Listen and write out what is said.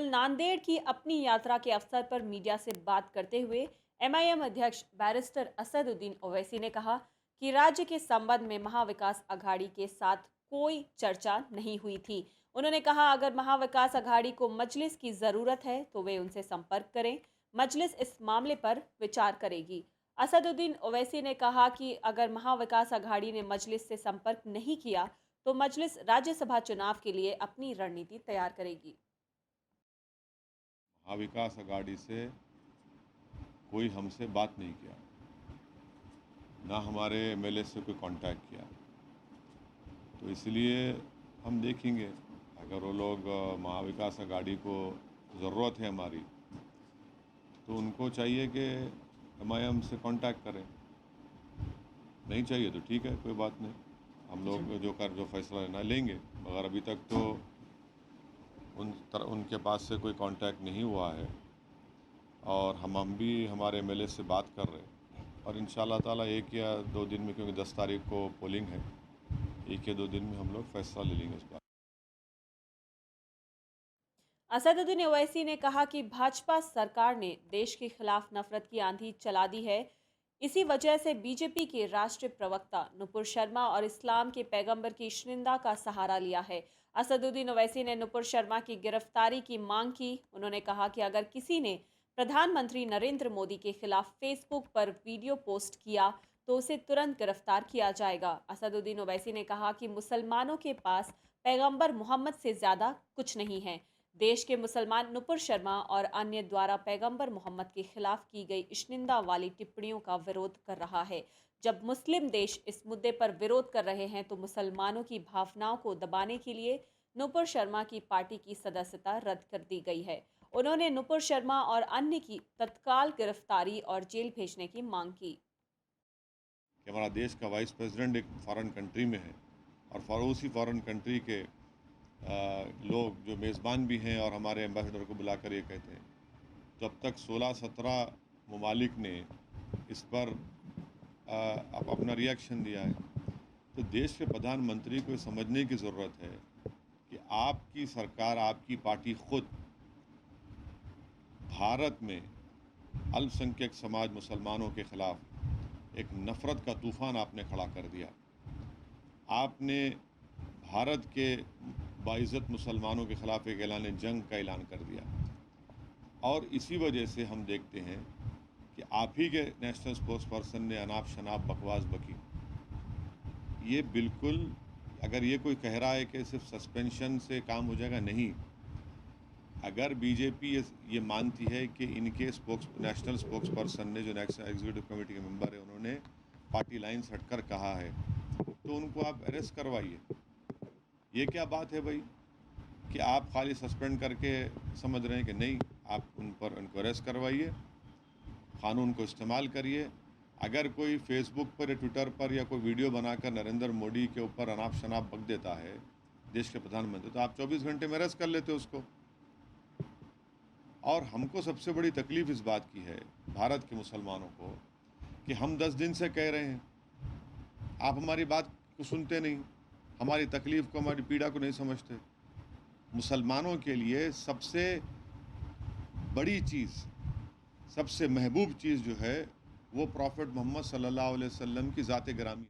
कल नांदेड़ की अपनी यात्रा के अवसर पर मीडिया से बात करते हुए एमआईएम अध्यक्ष बैरिस्टर असदुद्दीन ओवैसी ने कहा कि राज्य के संबंध में महाविकास अघाड़ी के साथ कोई चर्चा नहीं हुई थी। उन्होंने कहा अगर महाविकास अघाड़ी को मजलिस की जरूरत है तो वे उनसे संपर्क करें, मजलिस इस मामले पर विचार करेगी। असदुद्दीन ओवैसी ने कहा कि अगर महाविकास अघाड़ी ने मजलिस से संपर्क नहीं किया तो मजलिस राज्यसभा चुनाव के लिए अपनी रणनीति तैयार करेगी। महाविकास अघाड़ी से कोई हमसे बात नहीं किया, ना हमारे एमएलए से कोई कांटेक्ट किया। तो इसलिए हम देखेंगे, अगर वो लोग महाविकास अघाड़ी को ज़रूरत है हमारी, तो उनको चाहिए कि एमआईएम से कांटेक्ट करें। नहीं चाहिए तो ठीक है, कोई बात नहीं, हम लोग जो फैसला लेना लेंगे। मगर अभी तक तो उनके पास से कोई कांटेक्ट नहीं हुआ है और हम भी हमारे एमएलए से बात कर रहे हैं और इंशाल्लाह ताला 1 या 2 दिन में, क्योंकि 10 तारीख को पोलिंग है, 1 या 2 दिन में हम लोग फैसला ले लेंगे उस पर। असदुद्दीन ओवैसी ने कहा कि भाजपा सरकार ने देश के खिलाफ नफरत की आंधी चला दी है। इसी वजह से बीजेपी के राष्ट्रीय प्रवक्ता नुपुर शर्मा और इस्लाम के पैगंबर की निंदा का सहारा लिया है। असदुद्दीन ओवैसी ने नुपुर शर्मा की गिरफ्तारी की मांग की। उन्होंने कहा कि अगर किसी ने प्रधानमंत्री नरेंद्र मोदी के खिलाफ फेसबुक पर वीडियो पोस्ट किया तो उसे तुरंत गिरफ्तार किया जाएगा। असदुद्दीन ओवैसी ने कहा कि मुसलमानों के पास पैगंबर मोहम्मद से ज़्यादा कुछ नहीं है। देश के मुसलमान नुपुर शर्मा और अन्य द्वारा पैगंबर मोहम्मद के खिलाफ की गई इश्निंदा वाली टिप्पणियों का विरोध कर रहा है। जब मुस्लिम देश इस मुद्दे पर विरोध कर रहे हैं तो मुसलमानों की भावनाओं को दबाने के लिए नुपुर शर्मा की पार्टी की सदस्यता रद्द कर दी गई है। उन्होंने नुपुर शर्मा और अन्य की तत्काल गिरफ्तारी और जेल भेजने की मांग की। कि हमारा देश का वाइस प्रेसिडेंट एक फॉरेन कंट्री में है और उसी फॉरेन कंट्री के लोग जो मेज़बान भी हैं और हमारे एम्बेसडर को बुलाकर ये कहते हैं, जब तक 16-17 ममालिक ने इस पर अपना रिएक्शन दिया है, तो देश के प्रधानमंत्री को समझने की ज़रूरत है कि आपकी सरकार, आपकी पार्टी खुद भारत में अल्पसंख्यक समाज मुसलमानों के ख़िलाफ़ एक नफ़रत का तूफ़ान आपने खड़ा कर दिया। आपने भारत के बाइज़्ज़त मुसलमानों के ख़िलाफ़ एक ऐलान जंग का ऐलान कर दिया और इसी वजह से हम देखते हैं कि आप ही के नेशनल स्पोक्स पर्सन ने अनाप शनाप बकवास बकी। ये बिल्कुल, अगर ये कोई कह रहा है कि सिर्फ सस्पेंशन से काम हो जाएगा, नहीं। अगर बीजेपी ये मानती है कि इनके नेशनल स्पोक्स पर्सन ने, जो नेशनल एग्जीक्यूटिव कमेटी के मेंबर है, उन्होंने पार्टी लाइन से हटकर कहा है, तो उनको आप अरेस्ट करवाइए। ये क्या बात है भाई कि आप खाली सस्पेंड करके समझ रहे हैं कि नहीं, आप उनको अरेस्ट करवाइए, क़ानून को इस्तेमाल करिए। अगर कोई फेसबुक पर या ट्विटर पर या कोई वीडियो बनाकर नरेंद्र मोदी के ऊपर अनाप शनाप बक देता है, देश के प्रधानमंत्री, तो आप 24 घंटे में अरेस्ट कर लेते उसको। और हमको सबसे बड़ी तकलीफ़ इस बात की है, भारत के मुसलमानों को, कि हम 10 दिन से कह रहे हैं, आप हमारी बात को सुनते नहीं, हमारी तकलीफ़ को, हमारी पीड़ा को नहीं समझते। मुसलमानों के लिए सबसे बड़ी चीज़, सबसे महबूब चीज़ जो है, वो प्रॉफिट मोहम्मद सल्लल्लाहु अलैहि वसल्लम की ज़ात गिरामी।